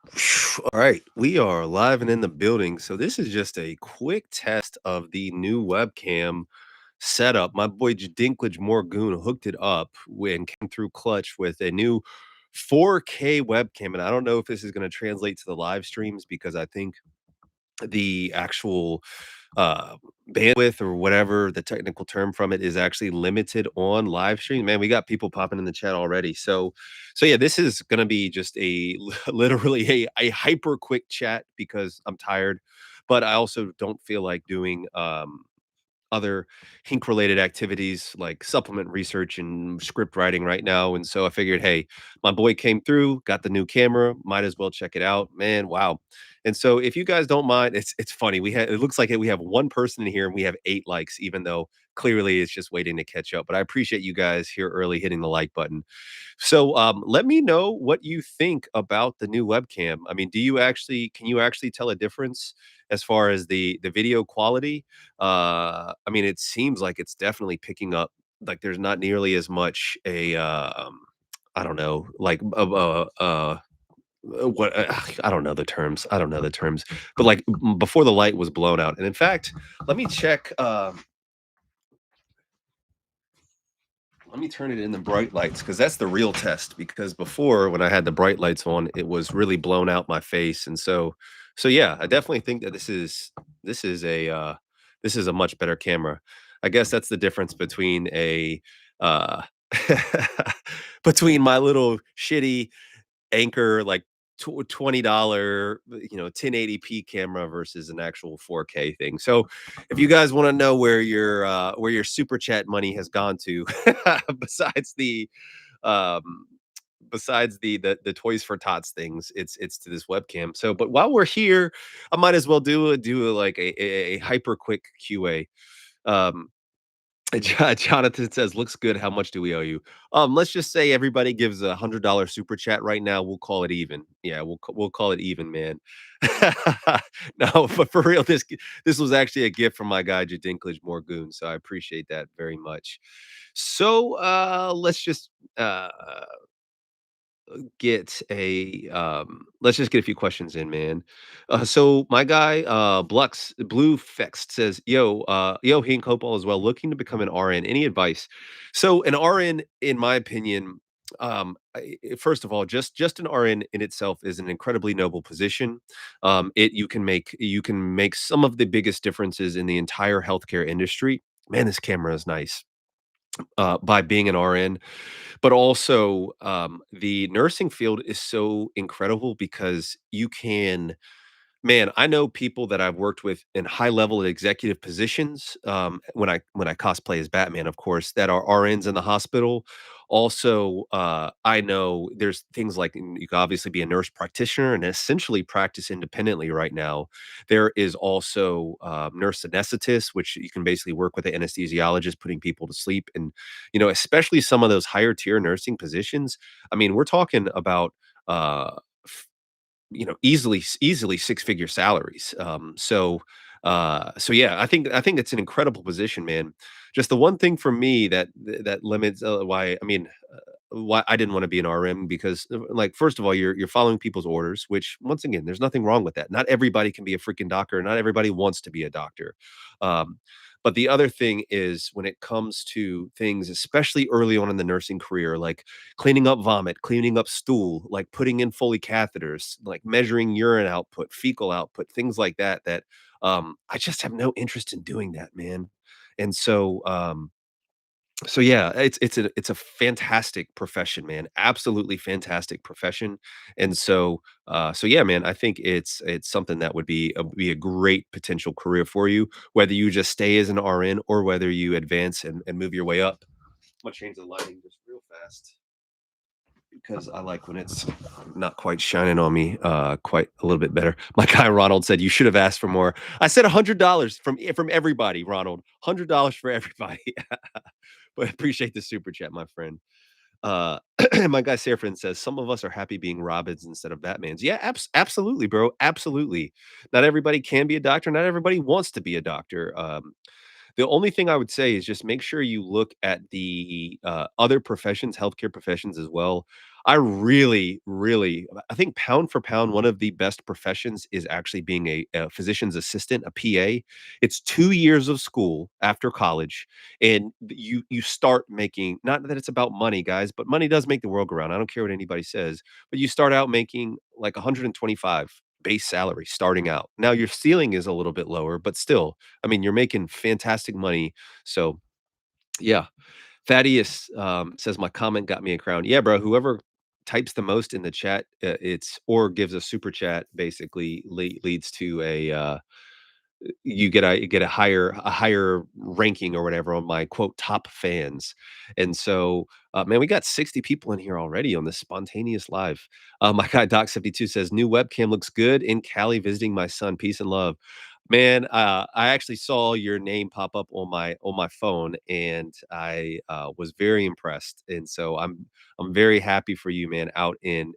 All right, we are live and in the building. So this is just a quick test of the new webcam setup. My boy Dinklage Morgoon hooked it up and came through clutch with a new 4K webcam. And I don't know if this is going to translate to the live streams because I think the actual uh bandwidth or whatever the technical term from it is actually limited on live stream. Man, we got people popping in the chat already. So yeah, this is gonna be just a literally a hyper quick chat because I'm tired, but I also don't feel like doing other Hink related activities like supplement research and script writing right now. And so I figured, hey, my boy came through, got the new camera, might as well check it out. Man, wow. And so if you guys don't mind, it's funny. It looks like we have one person in here and we have 8 likes, even though clearly it's just waiting to catch up. But I appreciate you guys here early hitting the like button. So let me know what you think about the new webcam. I mean, can you actually tell a difference as far as the video quality? I mean, it seems like it's definitely picking up. Like there's not nearly as much I don't know, like what I don't know the terms. I don't know the terms, but like before the light was blown out. And in fact, let me check. Let me turn it in the bright lights because that's the real test. Because before, when I had the bright lights on, it was really blown out my face, and so yeah, I definitely think that this is a this is a much better camera. I guess that's the difference between a uh, between my little shitty Anchor like $20 1080p camera versus an actual 4K thing. So if you guys want to know where your super chat money has gone to besides the um the Toys for Tots things, it's to this webcam. So but while we're here, I might as well like a hyper quick QA. Um Jonathan says, "Looks good. How much do we owe you?" Let's just say everybody gives $100 super chat right now. We'll call it even. Yeah, we'll call it even, man. No, but for real, this was actually a gift from my guy Jadinklage Morgoon, so I appreciate that very much. So uh let's just get a few questions in, man. So my guy Blue Fext says, yo, Hink, hope all is well, looking to become an RN, any advice? So an RN, in my opinion, first of all, just an RN in itself is an incredibly noble position. It You can make some of the biggest differences in the entire healthcare industry. Man, this camera is nice. By being an RN, but also, the nursing field is so incredible because you can man, I know people that I've worked with in high level executive positions, when I cosplay as Batman, of course, that are RNs in the hospital. Also, I know there's things like you can obviously be a nurse practitioner and essentially practice independently right now. There is also nurse anesthetist, which you can basically work with the anesthesiologist, putting people to sleep. And, especially some of those higher tier nursing positions. I mean, we're talking about uh, easily six-figure salaries. So yeah, I think it's an incredible position, man. Just the one thing for me that limits why I didn't want to be an RM because like first of all, you're following people's orders, which once again, there's nothing wrong with that. Not everybody can be a freaking doctor. Not everybody wants to be a doctor. Um, but the other thing is when it comes to things, especially early on in the nursing career, like cleaning up vomit, cleaning up stool, like putting in Foley catheters, like measuring urine output, fecal output, things like that, I just have no interest in doing that, man. And so yeah, it's a fantastic profession, man. Absolutely fantastic profession. And so yeah, man, I think it's something that would be a great potential career for you, whether you just stay as an RN or whether you advance and move your way up. I'm gonna change the lighting just real fast because I like when it's not quite shining on me quite a little bit better. My guy Ronald said you should have asked for more. I said $100 from everybody, Ronald. $100 for everybody. But appreciate the super chat, my friend. Uh, my guy Seraphin says some of us are happy being Robins instead of Batmans. Yeah, absolutely, bro. Absolutely. Not everybody can be a doctor. Not everybody wants to be a doctor. The only thing I would say is just make sure you look at the other professions, healthcare professions as well. I really, really I think pound for pound, one of the best professions is actually being a physician's assistant, a PA. It's 2 years of school after college, and you start making not that it's about money, guys, but money does make the world go round. I don't care what anybody says, but you start out making like 125 base salary starting out. Now your ceiling is a little bit lower, but still, I mean, you're making fantastic money. So, yeah. Thaddeus, says, "My comment got me a crown." Yeah, bro, whoever types the most in the chat, it's or gives a super chat basically leads to you get a higher ranking or whatever on my quote top fans. And so, man, we got 60 people in here already on this spontaneous live. My guy Doc72 says, "New webcam looks good in Cali visiting my son. Peace and love." Man, I actually saw your name pop up on my phone, and I was very impressed. And so I'm very happy for you, man, out in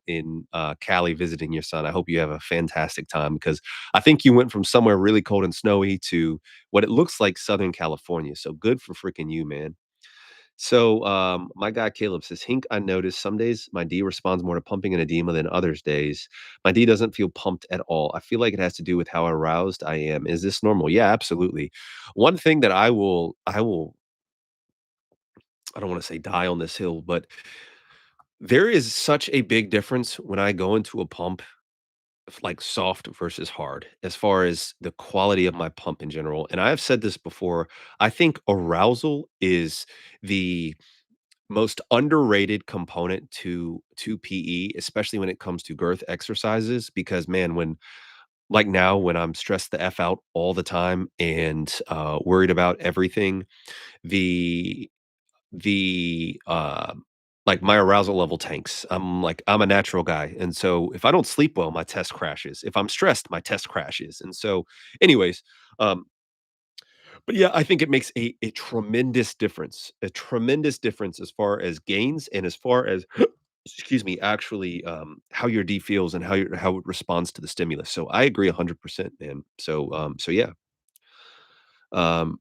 Cali visiting your son. I hope you have a fantastic time because I think you went from somewhere really cold and snowy to what it looks like Southern California. So good for freaking you, man. So, my guy Caleb says, "Hink, I noticed some days my D responds more to pumping and edema than others days. My D doesn't feel pumped at all. I feel like it has to do with how aroused I am. Is this normal?" Yeah, absolutely. One thing that I don't want to say die on this hill, but there is such a big difference when I go into a pump like soft versus hard as far as the quality of my pump in general. And I've said this before. I think arousal is the most underrated component to PE, especially when it comes to girth exercises. Because man, when like now, when I'm stressed the f out all the time and worried about everything, the like my arousal level tanks. I'm a natural guy, and so if I don't sleep well, my test crashes. If I'm stressed, my test crashes. And so, anyways, um, but yeah, I think it makes a tremendous difference as far as gains and as far as excuse me, actually how your D feels and how it responds to the stimulus. So I agree 100%, man. So so yeah. Um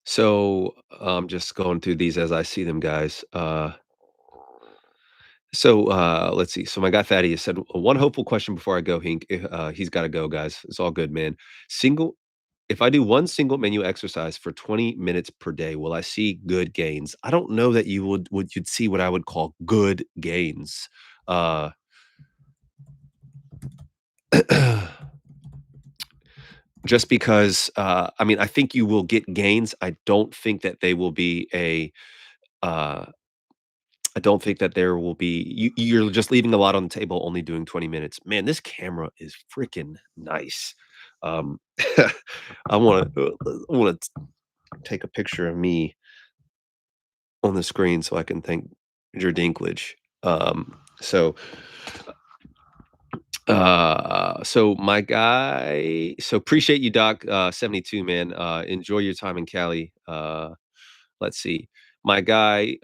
so just going through these as I see them, guys. Let's see. So my guy Fatty has said one hopeful question before I go, Hink. He's got to go, guys. It's all good, man. Single If I do one single menu exercise for 20 minutes per day, will I see good gains? I don't know that you would you'd see what I would call good gains. Uh just because I mean, I think you will get gains. I don't think that they will be a uh I don't think that there will be you're just leaving a lot on the table only doing 20 minutes. Man, this camera is freaking nice. Um I want to take a picture of me on the screen so I can thank Jer Dinklage. So so my guy, so appreciate you, Doc. 72, man. Enjoy your time in Cali. Let's see. My guy,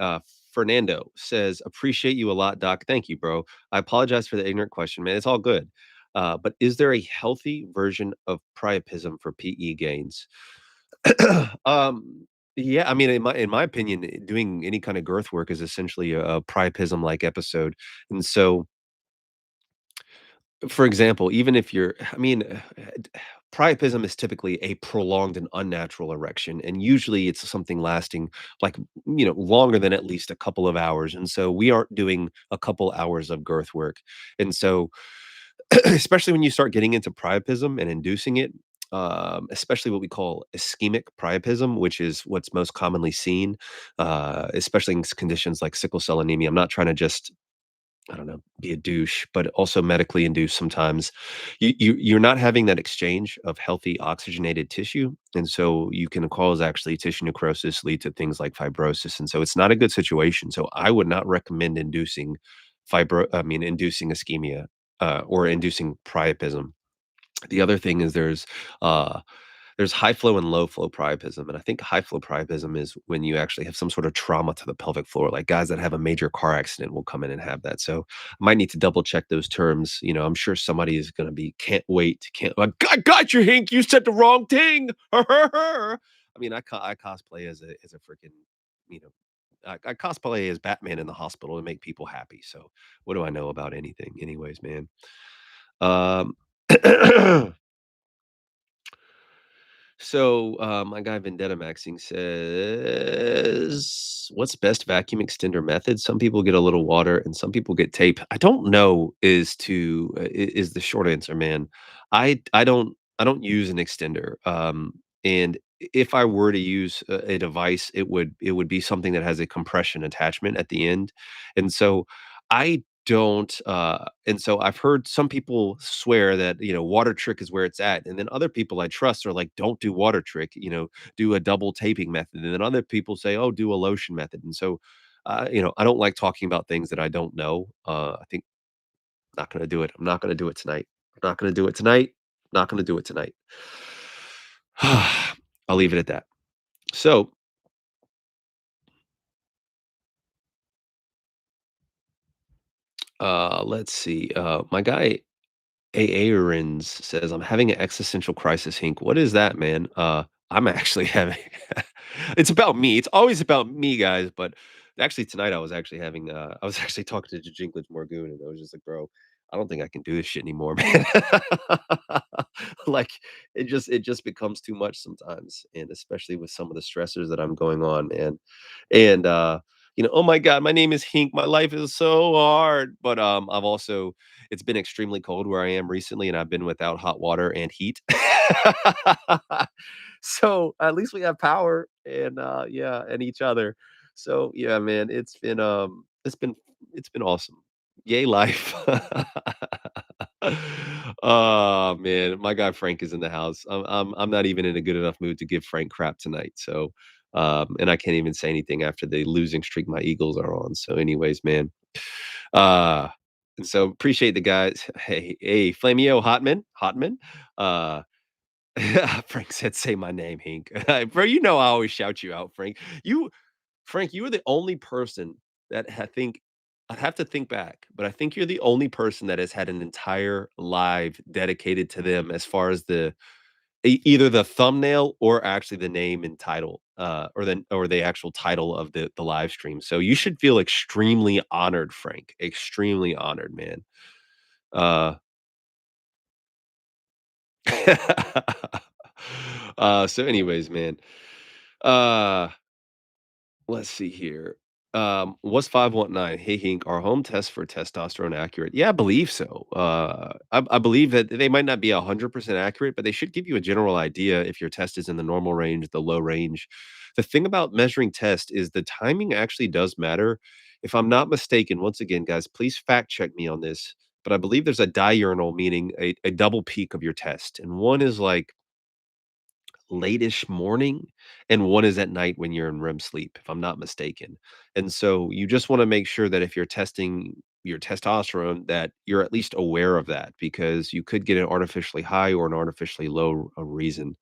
Fernando says, appreciate you a lot, Doc. Thank you, bro. I apologize for the ignorant question, man. It's all good. But is there a healthy version of priapism for PE gains? Yeah, I mean, in my opinion, doing any kind of girth work is essentially a priapism like episode. And so, for example, even if you're, I mean, priapism is typically a prolonged and unnatural erection, and usually it's something lasting like longer than at least a couple of hours. And so we aren't doing a couple hours of girth work. And so especially when you start getting into priapism and inducing it, especially what we call ischemic priapism, which is what's most commonly seen, especially in conditions like sickle cell anemia. I'm not trying to just, I don't know, be a douche, but also medically induced sometimes. You're not having that exchange of healthy oxygenated tissue, and so you can cause actually tissue necrosis, lead to things like fibrosis, and so it's not a good situation. So I would not recommend inducing inducing ischemia or inducing priapism. The other thing is there's high flow and low flow priapism, and I think high flow priapism is when you actually have some sort of trauma to the pelvic floor, like guys that have a major car accident will come in and have that. So I might need to double check those terms. I'm sure somebody is going to be can't wait, can't. I got you, Hink. You said the wrong thing. I mean, I cosplay as a freaking you know I cosplay as Batman in the hospital to make people happy. So what do I know about anything, anyways, man? Um, So, my guy Maxing says, "What's best vacuum extender method? Some people get a little water, and some people get tape." I don't know is the short answer, man. I don't use an extender. And if I were to use a device, it would be something that has a compression attachment at the end, and so I don't. And so I've heard some people swear that, water trick is where it's at. And then other people I trust are like, don't do water trick, do a double taping method. And then other people say, oh, do a lotion method. And so, I don't like talking about things that I don't know. I think I'm not going to do it. I'm not going to do it tonight. I'm not going to do it tonight. Not going to do it tonight. I'll leave it at that. So, let's see. My guy Aarons says, "I'm having an existential crisis, Hink." What is that, man? I'm actually having it's about me. It's always about me, guys, but actually tonight I was actually talking to Jinklage Morgoon, and I was just like, "Bro, I don't think I can do this shit anymore, man." Like, it just becomes too much sometimes, and especially with some of the stressors that I'm going on, man. And, "Oh my god, my name is Hink. My life is so hard." But, I've also it's been extremely cold where I am recently, and I've been without hot water and heat. So, at least we have power and, yeah, and each other. So, yeah, man, it's been awesome. Yay life. Oh, man, my guy Frank is in the house. I'm not even in a good enough mood to give Frank crap tonight, so, and I can't even say anything after the losing streak my Eagles are on. So anyways, man, uh, and so appreciate the guys. Hey, Flamio Hotman. Uh, Frank said, "Say my name, Hank." Bro, I always shout you out, Frank. Frank, you are the only person that I think I'd have to think back, but I think you're the only person that has had an entire live dedicated to them as far as either the thumbnail or actually the name and title, or the actual title of the live stream. So you should feel extremely honored, Frank. Extremely honored, man. Uh so anyways, man. Uh Let's see here. What's 519? Hey, Hink, are home tests for testosterone accurate? Yeah, I believe so. I believe that they might not be 100% accurate, but they should give you a general idea if your test is in the normal range, the low range. The thing about measuring test is the timing actually does matter. If I'm not mistaken, once again, guys, please fact check me on this, but I believe there's a diurnal, meaning a double peak of your test. And one is like late-ish morning, and one is at night when you're in REM sleep, if I'm not mistaken. And so you just wanna make sure that if you're testing your testosterone, that you're at least aware of that because you could get an artificially high or an artificially low, reason.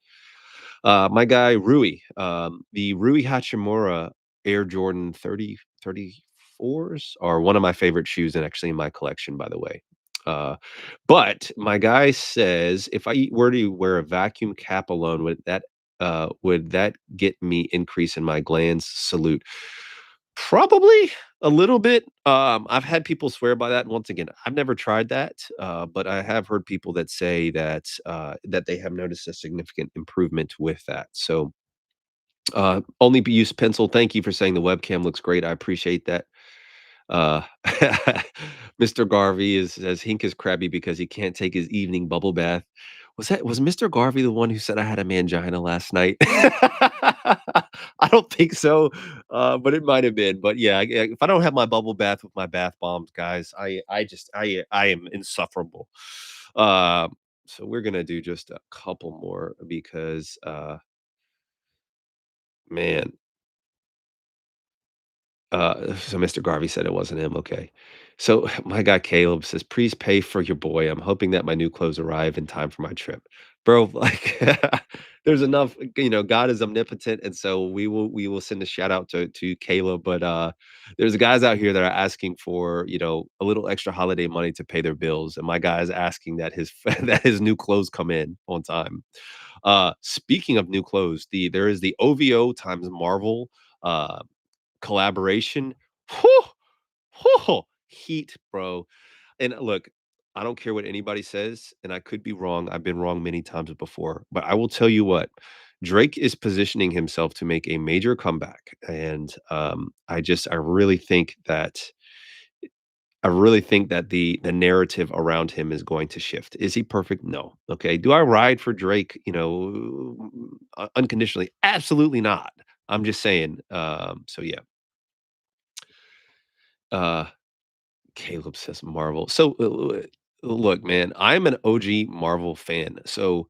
My guy Rui, the Rui Hachimura Air Jordan 3034s are one of my favorite shoes and actually in my collection, by the way. Uh, but my guy says, if I were to wear a vacuum cap alone, would that get me increase in my glands? Salute. Probably a little bit. I've had people swear by that. Once again, I've never tried that, but I have heard people that say that they have noticed a significant improvement with that. So, only use pencil. Thank you for saying the webcam looks great. I appreciate that. Uh, Mr. Garvey is says Hink is crabby because he can't take his evening bubble bath. Was Mr. Garvey the one who said I had a mangina last night? I don't think so, but it might have been. But yeah, if I don't have my bubble bath with my bath bombs, guys, I am insufferable. Uh, so we're gonna do just a couple more because man, so Mr. Garvey said it wasn't him, okay. So my guy Caleb says, "Please pay for your boy. I'm hoping that my new clothes arrive in time for my trip." Bro, like, there's enough, God is omnipotent, and so we will send a shout out to Caleb, but, there's guys out here that are asking for, a little extra holiday money to pay their bills, and my guy is asking that his that his new clothes come in on time. Speaking of new clothes, there is the OVO times Marvel, uh collaboration, whew, whew, heat, bro. And look, I don't care what anybody says, and I could be wrong. I've been wrong many times before, but I will tell you what, Drake is positioning himself to make a major comeback, and I really think that the narrative around him is going to shift. Is he perfect? No. Okay. Do I ride for Drake? Unconditionally? Absolutely not. I'm just saying. So yeah. Uh, Caleb says Marvel. So, look, man, I'm an OG Marvel fan. So,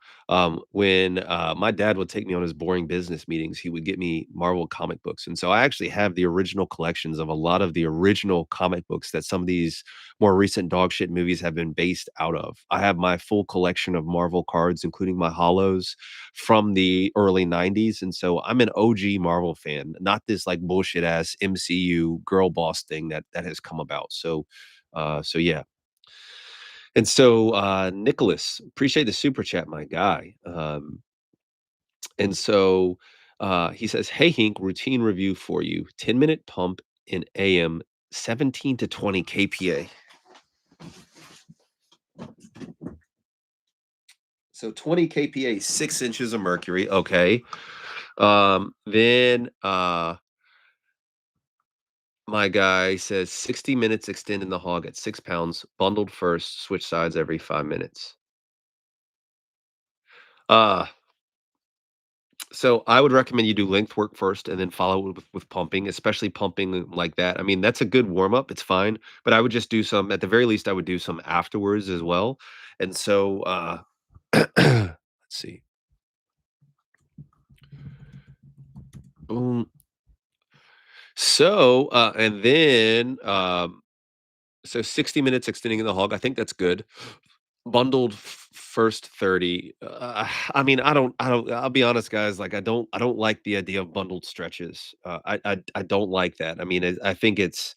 when my dad would take me on his boring business meetings, he would get me Marvel comic books, and so I actually have the original collections of a lot of the original comic books that some of these more recent dog shit movies have been based out of. I have my full collection of Marvel cards, including my holos from the early '90s, and so I'm an OG Marvel fan, not this like bullshit ass MCU girl boss thing that has come about. So yeah. And so, Nicholas, appreciate the super chat, my guy. And so he says, "Hey Hink, routine review for you. 10-minute pump in AM, 17 to 20 kPa. So 20 kPa, 6 inches of mercury. Okay. Then my guy says 60 minutes extending the hog at 6 pounds, bundled first, switch sides every 5 minutes. Uh So I would recommend you do length work first and then follow it with pumping, especially pumping like that. I mean, that's a good warm up. It's fine, but I would just do some. At the very least, I would do some afterwards as well. And so, let's see. Boom. And then so 60 minutes extending the hog. I think that's good. Bundled first 30. I mean, I'll be honest, guys, like, I don't like the idea of bundled stretches. I don't like that. I mean, I think it's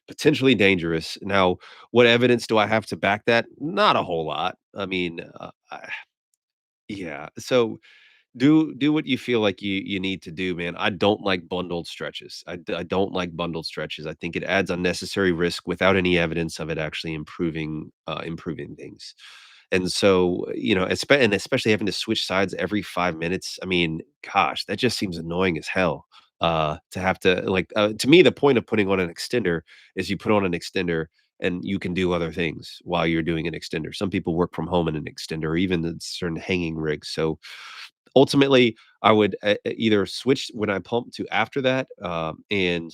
potentially dangerous. Now, what evidence do I have to back that? Not a whole lot. I mean, yeah. So do what you feel like you need to do, man. I don't like bundled stretches. I don't like bundled stretches. I think it adds unnecessary risk without any evidence of it actually improving things. And so, and especially having to switch sides every 5 minutes. I mean, gosh, that just seems annoying as hell. To have to to me, the point of putting on an extender is you put on an extender and you can do other things while you're doing an extender. Some people work from home in an extender, or even in certain hanging rigs. So ultimately, I would either switch when I pump to after that, and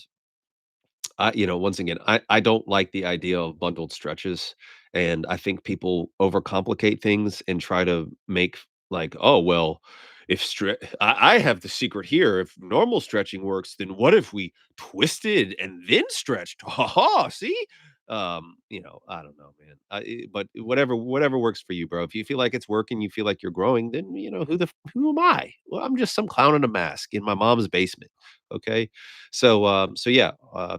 once again, I don't like the idea of bundled stretches, and I think people overcomplicate things and try to make like, oh well, if I have the secret here. If normal stretching works, then what if we twisted and then stretched? Ha ha! See, I don't know, man. But whatever works for you, bro. If you feel like it's working, you feel like you're growing, then who am I? Well, I'm just some clown in a mask in my mom's basement. Okay. So yeah,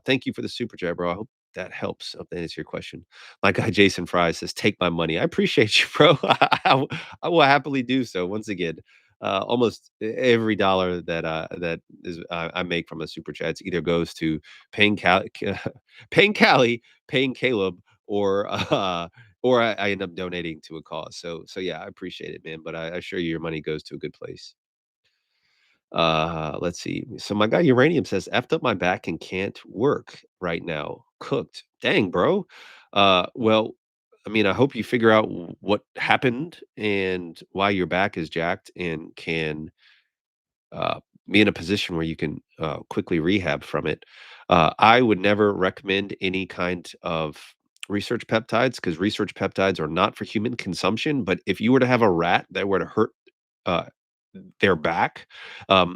thank you for the super chat, bro. I hope that helps. Hope that answers your question. My guy Jason Fry says, "Take my money." I appreciate you, bro. I will happily do so. Once again, almost every dollar I make from a super chats either goes to paying paying Callie, paying Caleb, or I end up donating to a cause. So yeah, I appreciate it, man. But I assure you, your money goes to a good place. Let's see. So my guy Uranium says, "Effed up my back and can't work right now. Cooked. Dang, bro. Well, I mean, I hope you figure out what happened and why your back is jacked and can uh, be in a position where you can quickly rehab from it. I would never recommend any kind of research peptides because research peptides are not for human consumption. But if you were to have a rat that were to hurt uh, their back,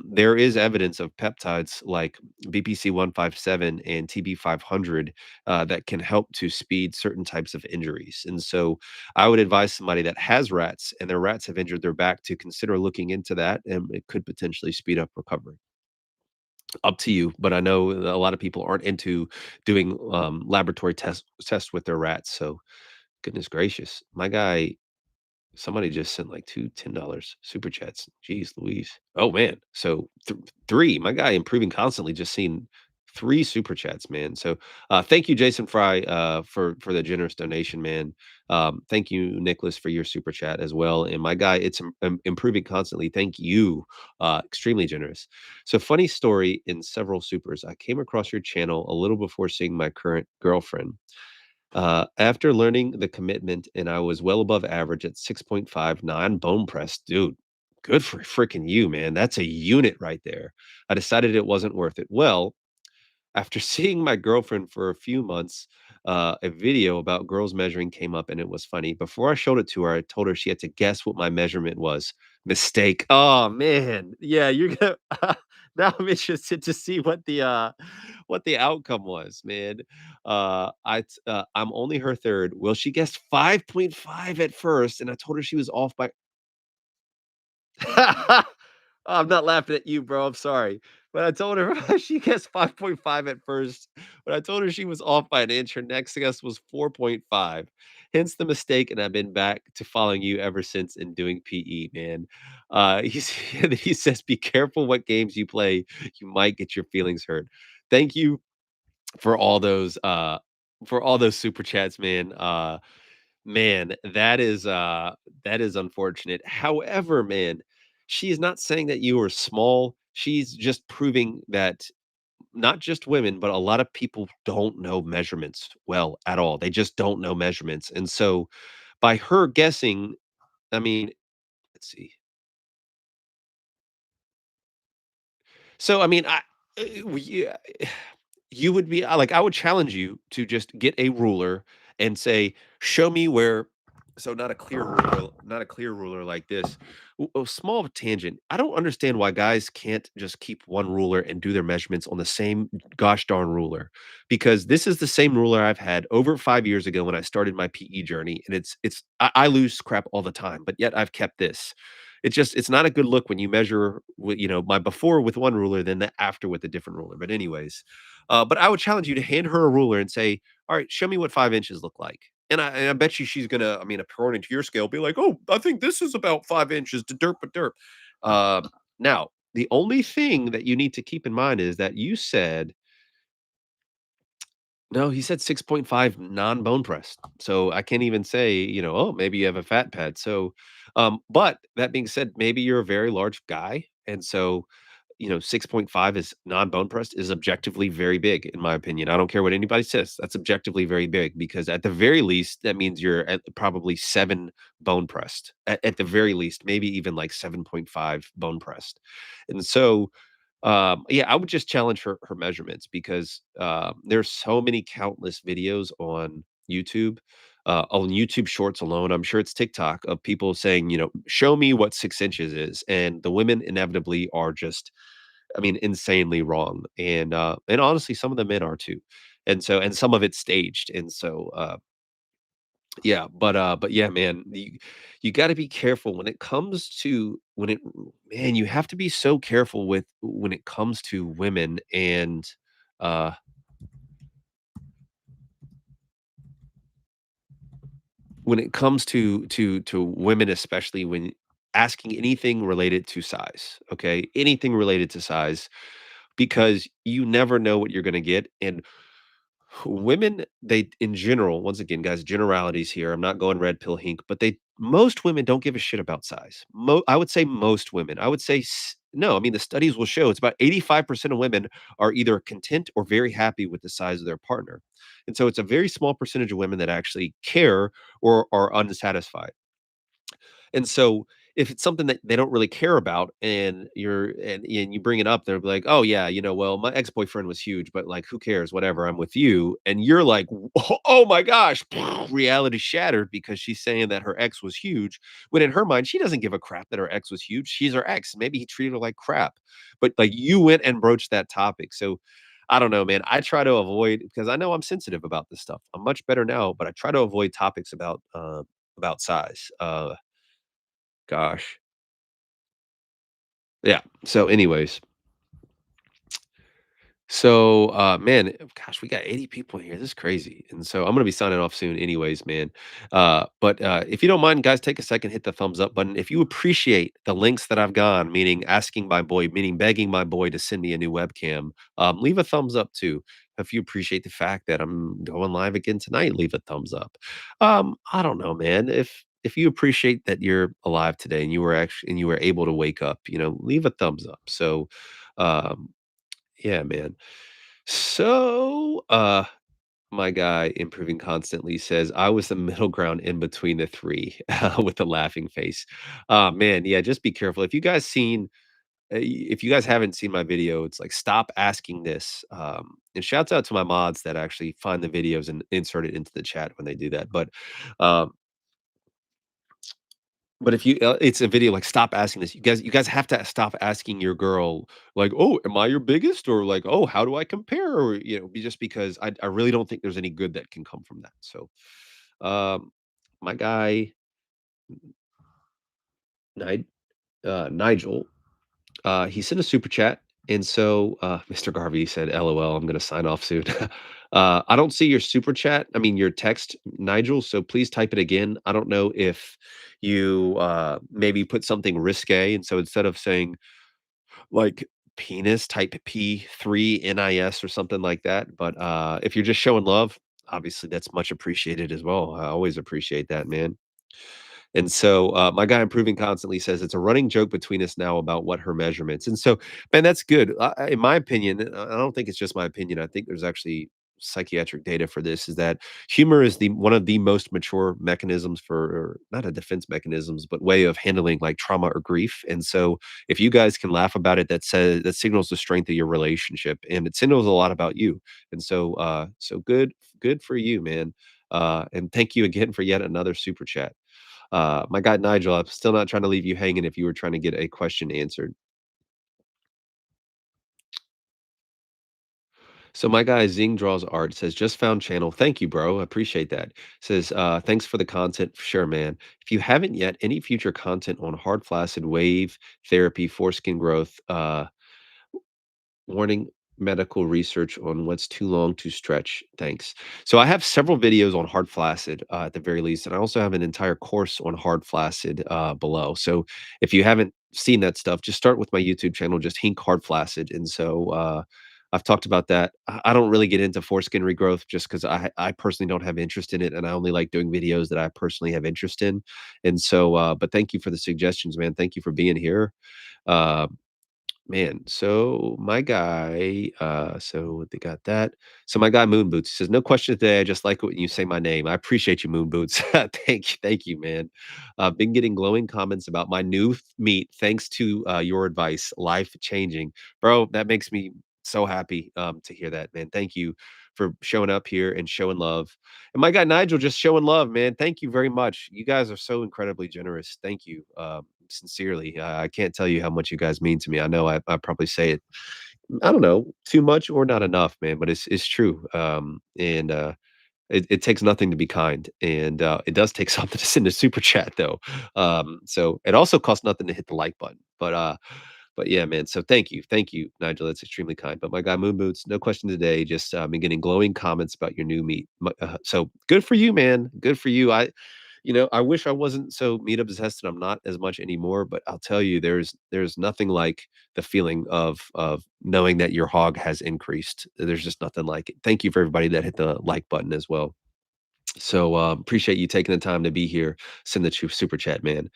there is evidence of peptides like BPC 157 and TB 500 that can help to speed certain types of injuries. And so I would advise somebody that has rats and their rats have injured their back to consider looking into that, and it could potentially speed up recovery. Up to you, but I know a lot of people aren't into doing laboratory tests with their rats. So goodness gracious, my guy, somebody just sent like two $10 super chats. Jeez Louise. Oh man. So three. My guy improving constantly. Just seen 3 super chats, man. So, thank you, Jason Fry, for the generous donation, man. Thank you, Nicholas, for your super chat as well. And my guy, it's improving constantly. Thank you. Extremely generous. So, funny story in several supers. I came across your channel a little before seeing my current girlfriend. After learning the commitment, and I was well above average at 6.5 bone press, dude. Good for freaking you, man. That's a unit right there. I decided it wasn't worth it. Well, after seeing my girlfriend for a few months, a video about girls measuring came up and it was funny. Before I showed it to her, I told her she had to guess what my measurement was. Mistake. Oh man. Yeah, you're gonna now I'm interested to see what the outcome was, man. I'm only her third. Well, she guessed 5.5 at first, and I told her she was off by I'm not laughing at you, bro. I'm sorry. But I told her she guessed 5.5 at first. But I told her she was off by an inch. Her next guess was 4.5. Hence the mistake. And I've been back to following you ever since and doing PE, man. He says, be careful what games you play. You might get your feelings hurt. Thank you for all those super chats, man. Man, that is unfortunate. However, man, she is not saying that you are small. She's just proving that not just women, but a lot of people don't know measurements well at all. They just don't know measurements. And so by her guessing, I mean, let's see. So, I mean, we you would be like, I would challenge you to just get a ruler and say, "Show me where." So not a clear ruler like this. A small tangent. I don't understand why guys can't just keep one ruler and do their measurements on the same gosh darn ruler, because this is the same ruler I've had over 5 years ago when I started my PE journey, and I lose crap all the time, but yet I've kept this. It's not a good look when you measure with, my before with one ruler, then the after with a different ruler. But anyways, but I would challenge you to hand her a ruler and say, "All right, show me what 5 inches look like." And I bet you she's gonna, I mean, according to your scale, be like, "Oh, I think this is about 5 inches to derp a derp." Now, the only thing that you need to keep in mind is that you said no, he said 6.5 non-bone pressed. So I can't even say, "Oh, maybe you have a fat pad." So, but that being said, maybe you're a very large guy, and so 6.5 is non-bone pressed is objectively very big, in my opinion. I don't care what anybody says. That's objectively very big because at the very least, that means you're at probably 7 bone pressed. At the very least, maybe even like 7.5 bone pressed. And so, yeah, I would just challenge her measurements because there's so many countless videos on YouTube Shorts alone. I'm sure it's TikTok of people saying, show me what 6 inches is, and the women inevitably are just, I mean, insanely wrong, and honestly, some of the men are too, and some of it's staged, and so, yeah, but yeah, man, you gotta be careful when it comes to when it man, you have to be so careful with when it comes to women and, uh, when it comes to women, especially when asking anything related to size, okay? Anything related to size, because you never know what you're gonna get, and women, they in general, once again, guys, generalities here. I'm not going red pill hink, but most women don't give a shit about size. I would say most women. I would say no. I mean, the studies will show it's about 85% of women are either content or very happy with the size of their partner, and so it's a very small percentage of women that actually care or are unsatisfied. And so if it's something that they don't really care about and you bring it up, they'll be like, "Oh yeah, well, my ex-boyfriend was huge, but like who cares? Whatever, I'm with you." And you're like, "Oh my gosh," reality shattered because she's saying that her ex was huge, when in her mind, she doesn't give a crap that her ex was huge. She's her ex. Maybe he treated her like crap. But like you went and broached that topic. So I don't know, man. I try to avoid because I know I'm sensitive about this stuff. I'm much better now, but I try to avoid topics about size. Gosh. Yeah. So anyways, So, man, gosh, we got 80 people in here. This is crazy. And so I'm going to be signing off soon, anyways, man. But if you don't mind, guys, take a second, hit the thumbs up button. If you appreciate the links that I've gone, meaning asking my boy, meaning begging my boy to send me a new webcam, leave a thumbs up too. If you appreciate the fact that I'm going live again tonight, leave a thumbs up. I don't know, man. If you appreciate that you're alive today and you were able to wake up, leave a thumbs up. So, um, yeah, man. So, my guy improving constantly says, I was the middle ground in between the three with a laughing face. Man, yeah, just be careful. If you guys haven't seen my video, it's like, stop asking this. And shouts out to my mods that actually find the videos and insert it into the chat when they do that. Um, but if you it's a video like, "Stop asking this." You guys have to stop asking your girl, like, "Oh, am I your biggest?" Or like, "Oh, how do I compare?" Or, just because I really don't think there's any good that can come from that. So, um, my guy, Ni Nigel, he sent a super chat, and so, Mr. Garvey said, "LOL, I'm gonna sign off soon." I don't see your super chat, I mean, your text, Nigel, so please type it again. I don't know if you, maybe put something risque, and so instead of saying, like, penis, type P3NIS or something like that, but, if you're just showing love, obviously, that's much appreciated as well. I always appreciate that, man. And so, my guy improving constantly says it's a running joke between us now about what her measurements. And so, man, that's good. In my opinion, I don't think it's just my opinion. I think there's actually psychiatric data for this. Is that humor is the one of the most mature mechanisms for, or not a defense mechanisms, but way of handling like trauma or grief. And so, if you guys can laugh about it, that signals the strength of your relationship, and it signals a lot about you. And so, good for you, man. And thank you again for yet another super chat. My guy Nigel, I'm still not trying to leave you hanging if you were trying to get a question answered. So my guy Zing Draws Art says, just found channel. Thank you, bro. I appreciate that. Says, thanks for the content. Sure, man. If you haven't yet, any future content on hard flaccid wave therapy, foreskin growth, warning medical research on what's too long to stretch. Thanks. So I have several videos on hard flaccid at the very least, and I also have an entire course on hard flaccid below. So if you haven't seen that stuff, just start with my YouTube channel, just Hink Hard Flaccid. And so I've talked about that. I don't really get into foreskin regrowth just because I personally don't have interest in it, and I only like doing videos that I personally have interest in. And so, but thank you for the suggestions, man. Thank you for being here. Uh, Man, so my guy, so they got that. So my guy Moon Boots says, "No question today. I just like it when you say my name. I appreciate you, Moon Boots. Thank you, man. Been getting glowing comments about my new meat. Thanks to your advice, life changing, bro. That makes me so happy to hear that, man. Thank you for showing up here and showing love. And my guy Nigel just showing love, man. Thank you very much. You guys are so incredibly generous. Thank you. Sincerely. I can't tell you how much you guys mean to me. I know I probably say it, I don't know, too much or not enough, man, but it's true. And it takes nothing to be kind, and it does take something to send a super chat, though. So it also costs nothing to hit the like button. But yeah, man. So thank you, Nigel. That's extremely kind. But my guy Moon Boots, no question today. Just been getting glowing comments about your new meat. So good for you, man. Good for you. I wish I wasn't so meat obsessed, and I'm not as much anymore. But I'll tell you, there's nothing like the feeling of knowing that your hog has increased. There's just nothing like it. Thank you for everybody that hit the like button as well. So appreciate you taking the time to be here. Send the super chat, man.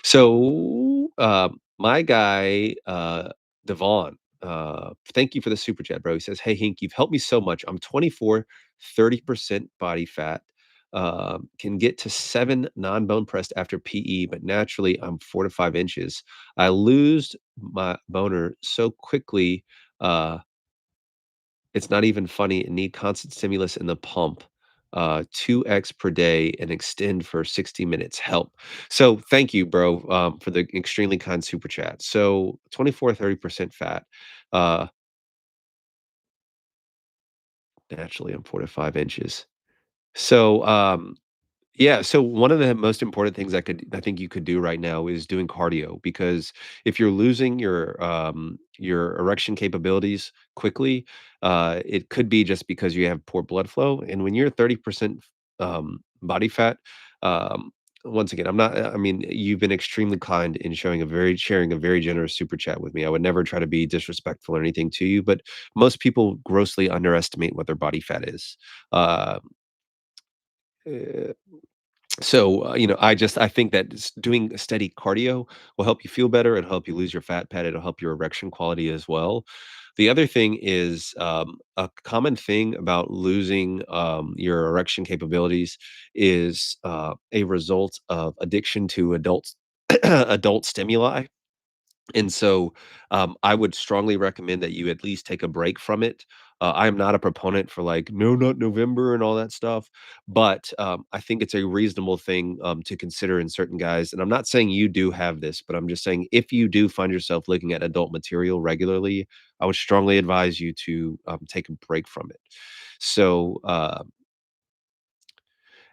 So, my guy, Devon, thank you for the super chat, bro. He says, "Hey, Hink, you've helped me so much. I'm 24, 30% body fat, can get to 7 non-bone pressed after PE, but naturally I'm 4 to 5 inches. I lose my boner so quickly, uh, it's not even funny and need constant stimulus in the pump, 2x per day and extend for 60 minutes. Help." So thank you, bro, for the extremely kind super chat. So 24, 30% fat. Uh, naturally, I'm 4 to 5 inches. So, Yeah, so one of the most important things I think you could do right now is doing cardio because if you're losing your erection capabilities quickly, it could be just because you have poor blood flow. And when you're 30% body fat, um, once again, I'm not I mean, you've been extremely kind in sharing a very generous super chat with me. I would never try to be disrespectful or anything to you, but most people grossly underestimate what their body fat is. Uh, I think that doing a steady cardio will help you feel better. It'll help you lose your fat pad. It'll help your erection quality as well. The other thing is a common thing about losing your erection capabilities is a result of addiction to adult stimuli. And so, I would strongly recommend that you at least take a break from it. I am not a proponent for like, no, not November and all that stuff, but I think it's a reasonable thing to consider in certain guys. And I'm not saying you do have this, but I'm just saying if you do find yourself looking at adult material regularly, I would strongly advise you to take a break from it. So,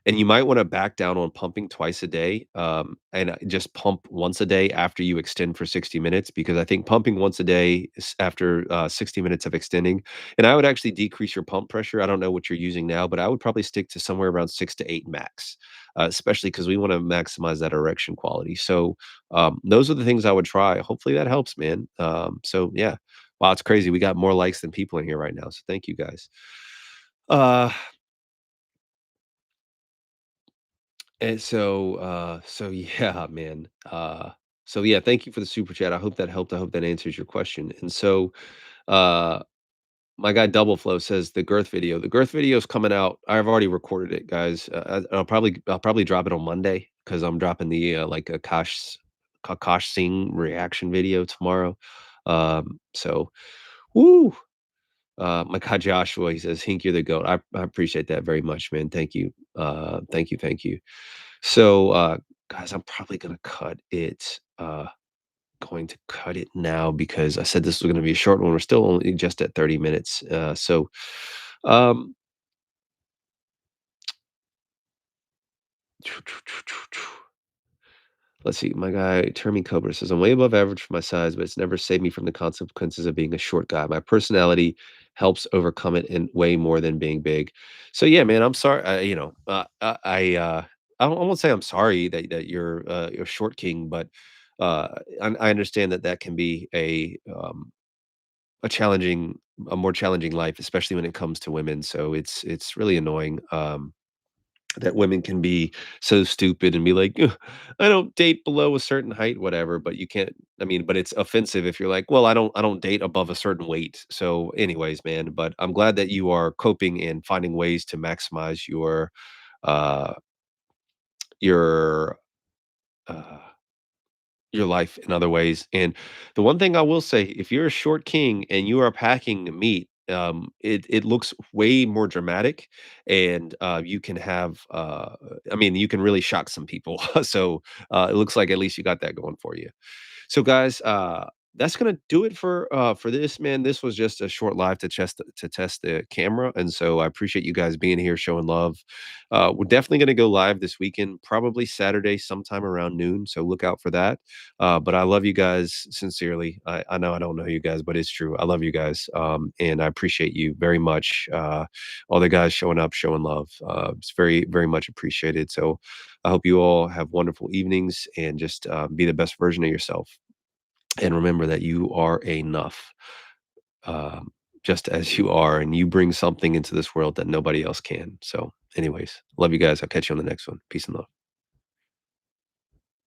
and you might wanna back down on pumping twice a day, just pump once a day after you extend for 60 minutes, because I think pumping once a day after, 60 minutes of extending, and I would actually decrease your pump pressure. I don't know what you're using now, but I would probably stick to somewhere around 6 to 8 max, especially because we wanna maximize that erection quality. So, those are the things I would try. Hopefully that helps, man. So yeah. Wow, it's crazy. We got more likes than people in here right now, so thank you guys. Uh yeah, man. So yeah, thank you for the super chat. I hope that helped. I hope that answers your question. And so, uh, my guy Double Flow says the Girth video. The Girth video is coming out. I've already recorded it, guys. I'll probably drop it on Monday because I'm dropping the like Kakash Singh reaction video tomorrow. So, woo. My guy Joshua, he says, "Hink, you're the goat." I appreciate that very much, man. Thank you. Thank you. Thank you. So, guys, I'm probably going to cut it now because I said this was gonna be a short one. We're still only just at 30 minutes. Um, let's see. My guy Termy Cobra says, "I'm way above average for my size, but it's never saved me from the consequences of being a short guy. My personality helps overcome it in way more than being big." So yeah, man, I'm sorry. I won't say I'm sorry that you're short king, but uh, I understand that that can be a challenging, a more challenging life, especially when it comes to women. So it's really annoying. That women can be so stupid and be like, "Ugh, I don't date below a certain height, whatever." But you can't. I mean, but it's offensive if you're like, "Well, I don't date above a certain weight." So, anyways, man. But I'm glad that you are coping and finding ways to maximize uh, your uh, your life in other ways. And the one thing I will say, if you're a short king and you are packing meat, it looks way more dramatic, and you can have, I mean, you can really shock some people. So it looks like at least you got that going for you. So, guys, that's gonna do it for this, man. This was just a short live to test the camera, and so I appreciate you guys being here, showing love. We're definitely gonna go live this weekend, probably Saturday, sometime around noon. So look out for that. But I love you guys sincerely. I know I don't know you guys, but it's true. I love you guys, and I appreciate you very much. All the guys showing up, showing love. It's very, very much appreciated. So I hope you all have wonderful evenings and just be the best version of yourself. And remember that you are enough, um, just as you are, and you bring something into this world that nobody else can. So, anyways, love you guys. I'll catch you on the next one. Peace and love.